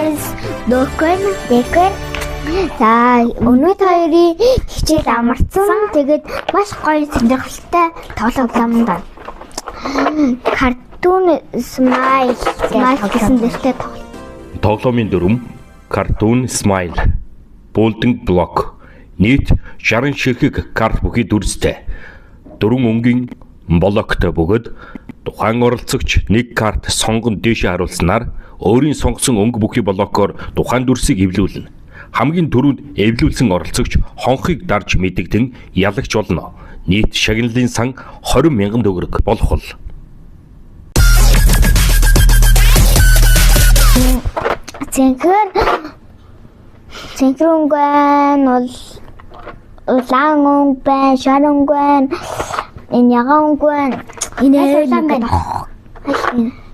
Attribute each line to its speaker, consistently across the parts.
Speaker 1: Дэс Докон Бекер. За өнөөдөр хоёрын хичээл амарсан. Тэгээд маш гоё сонирхолтой тоглоом байна. Cartoon Smile гэсэн нэртэй
Speaker 2: тоглоомын дүрм Cartoon Smile. Building block. Нийт 60 ширхэг карт бүхий дүрстэй. 4 өнгийн блоктой бөгөөд тухайн оролцогч нэг карт сонгон дээшээ харуулснаар өөрийн сонгосон өнгө бүхий блокоор тухайн дүрсийг эвлүүлнэ. Хамгийн түрүүнд эвлүүлсэн оролцогч хонхыг дарж мэдэгдэн ялагч болно. Нийт шагналын сан 20,000 төгрөг болох бол.
Speaker 1: Цэнхэр өнгөн бол улаан өнгөн, шар өнгөн, энэ ягаан өнгөн, энэ байна.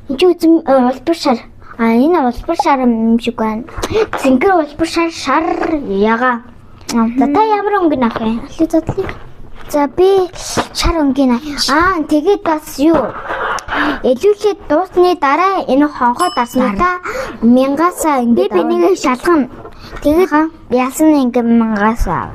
Speaker 1: Энд үзм улбар шар. Энэ улбар шар юм шиг байна. Цэнхэр улбар шар ягаан. За та ямар өнгөн авах юм? За би шар өнгөн авах. Тэгээд бас юу? Элүүлээд дуусны дараа энэ хонхоо дарснаа 1000-аас ингээд би нэг шалгана. Тэгээд яасан ингээд 1000-аас аа.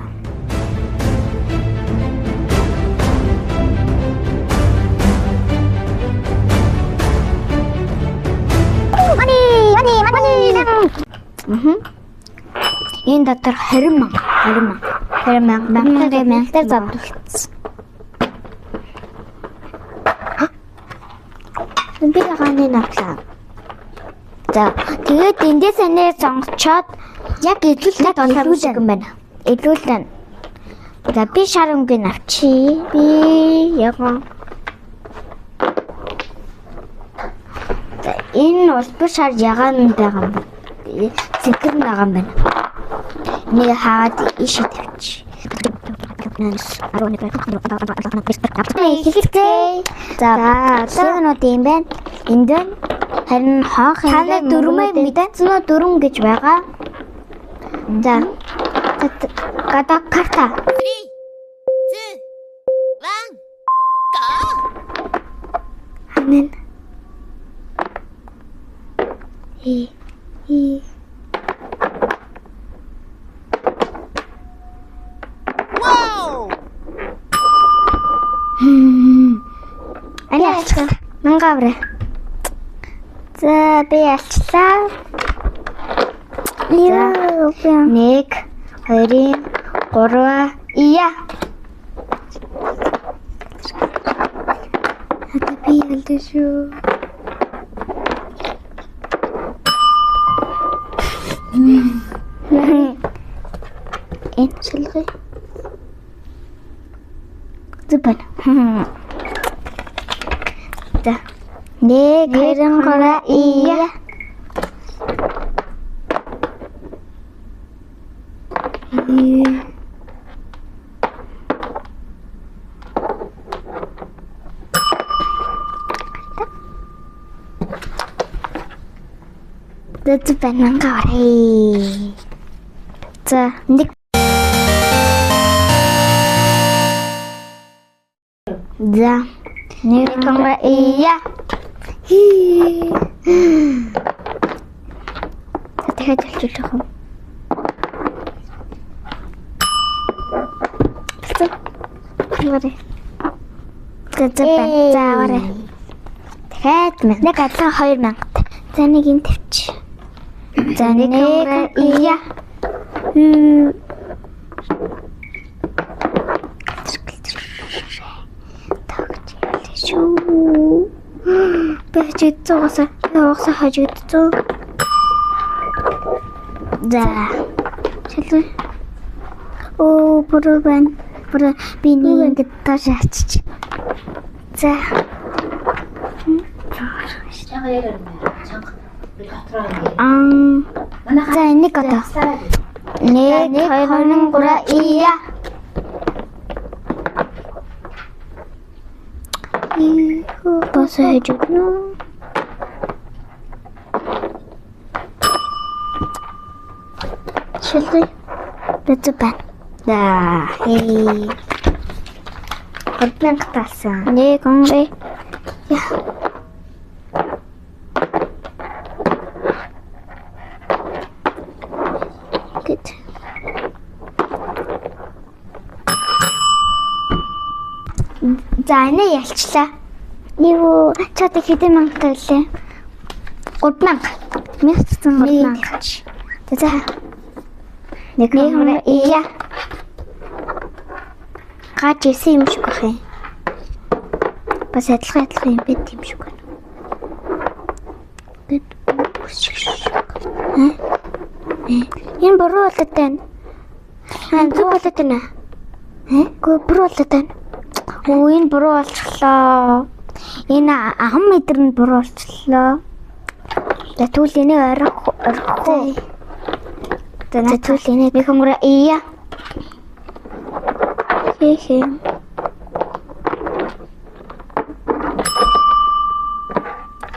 Speaker 1: Мани. Энэ дотор 20,000 завдуулсан. Би хааны навлаа. За тэгээд эндээс нэ сонгочоод яг эдлүүлээд олуулсан юм байна. Эдлүүлэн. За би шар өнгөний авчи. Би ягаа. За энэ улбар шар ягаан байгаа юм. Цэнхэр байгаа юм байна. Нэг хаад ишээ тавьчих. За одоо юм байна. Энд байна. Харин хонх хаалт дөрмөө мэдсэн үү дөрөм гэж байгаа. За гада карта.
Speaker 3: 3 2 1 go.
Speaker 1: Ханин.
Speaker 3: Wow!
Speaker 1: Алиач мангаврэ. За би алчлаа. Нэг, хоёрын, гурван, ия. Хата би ялдаа шүү. Энэ чилгээ. Зүбэн. За. Нэг, хоёрын, гурван, ия. That's banana curry. За нэг за нэг камера ия. Дахиад хэлчих юм. Варе. Варе. Дахиад нэг адилхан 2000. За нэг юм тавьчих. За нэг ия. Бэжэд зогсоо хажигдсан. За. Чилээ. Оо, бүрэн. Би нэг ингэж тааш ачиж. За. За энийг одоо. Нэг, хоёрын, гурван, ия. Босоо хажигдно. Чилээ. Бэцэ байна. За, Однак таасан. Нэг онрэ. Гэт. За энэ ялчлаа. Юу чад хэдэн мянга тавилаа? 3000. 1300. За. Нэг юм ия. Гаж исэн юм шиг бах юм. Бас адилхан юм байт юм шиг байна. Гэт энэ буруу болоод байна. Зөв болоод байна. Гүү буруу болоод байна. Оо энэ буруу болчихлоо. Энэ ам мэдэр нь буруу болчихлоо. За түл энийг орхихгүй. За түл энийг нэг хөнгөрөө ия. Хээ.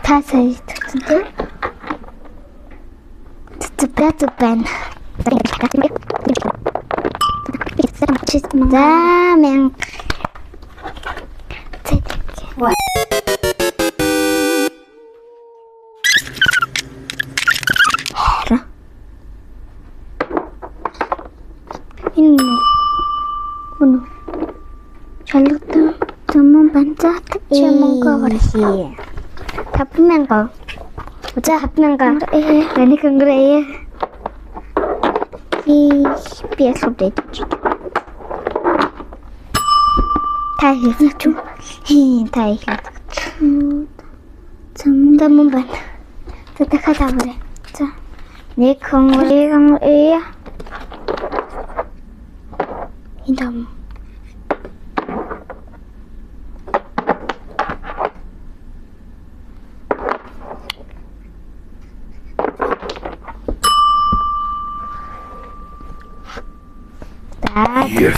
Speaker 1: Тасай тэгсэн тийм. Тэт байна. За мен. Bunu çalıktı. Tamam ben zaten çamanga var. 5,000. Uca 5,000. Beni kangıraya. Bir asıl 타이힐 좀. 타이힐. 잠깐만 봐. 자, 그래. 자, 내 강물이야. 이담.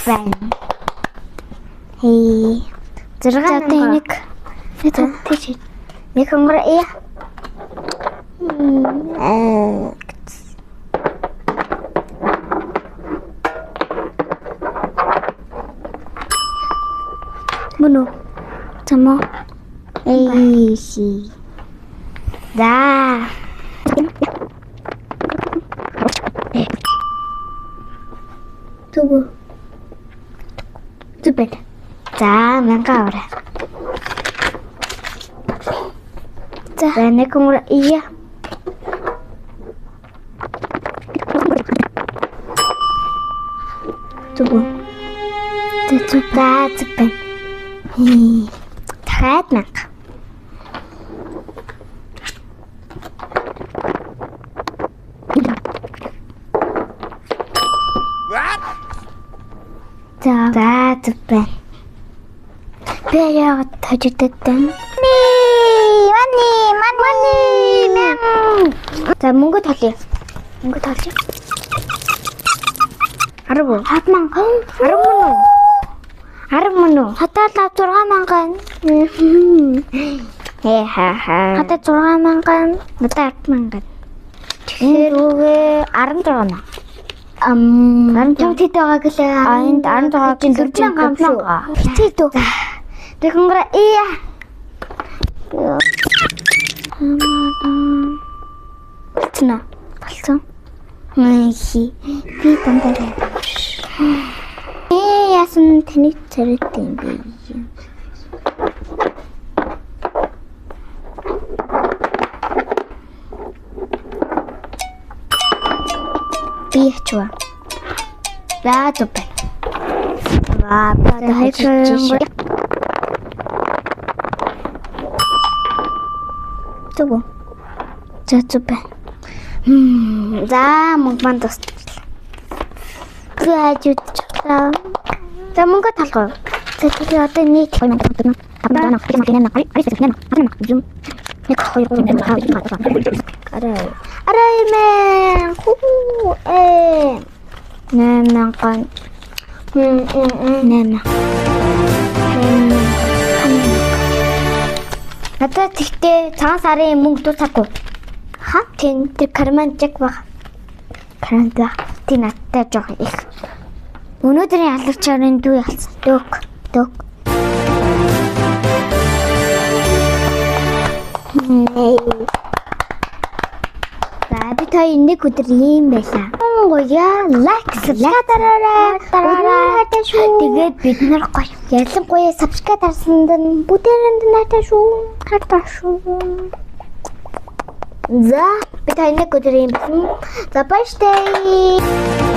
Speaker 1: 반. Hei. Zergan teknik. Itu tisit. Ni kongre iya. Bunu. Sama. Si. Da. Tunggu. Cepet. 자, 맨가오래. 자, 내 공으로 이야. 두부. 자, cepet. Thread 맨가. 자, cepet. 배야 터졌댔던 마니 자 뭔가 달려 알아보 알아보노 하다 돌아만간 하다 돌아만간 나다 만간 그게 아름다워나 정티도가 그래 아름다워 진짜 감사가 티도 내가 그래 이야 맞나 벌써 뭐지 이 반대로 야슨 테니 저랬던 게 이 좋아 나도 봐 아빠도 해주지 저거 저쪽에 자 뭔가 더 그 아주 좋다 자 뭔가 달고 저쪽에 어떤 이 얼마 더 뜨나 담당하나 그냥 아리스 그냥 하나 좀 내가 거의 다 알아이맨 후에 내나간 내나 надад тэгтээ цагаан сарын мөнгө дуусаагүй. Ха? Тэр карман чек баг. Каранда тий надтай жоох их. Өнөөдрийн алдарчаар дүү ялсан. Дөг. За бид хоёр нэг өдөр ийм байлаа. Гоёа лайк subscribe дараарай. Тэгээд бид нар гоё ялангуяа subscribe дарсанд нь бүтээрэнд найтай шүү. Хайртай шүү. За бид хоёр нэг өдөр ийм байсан. За баяртай.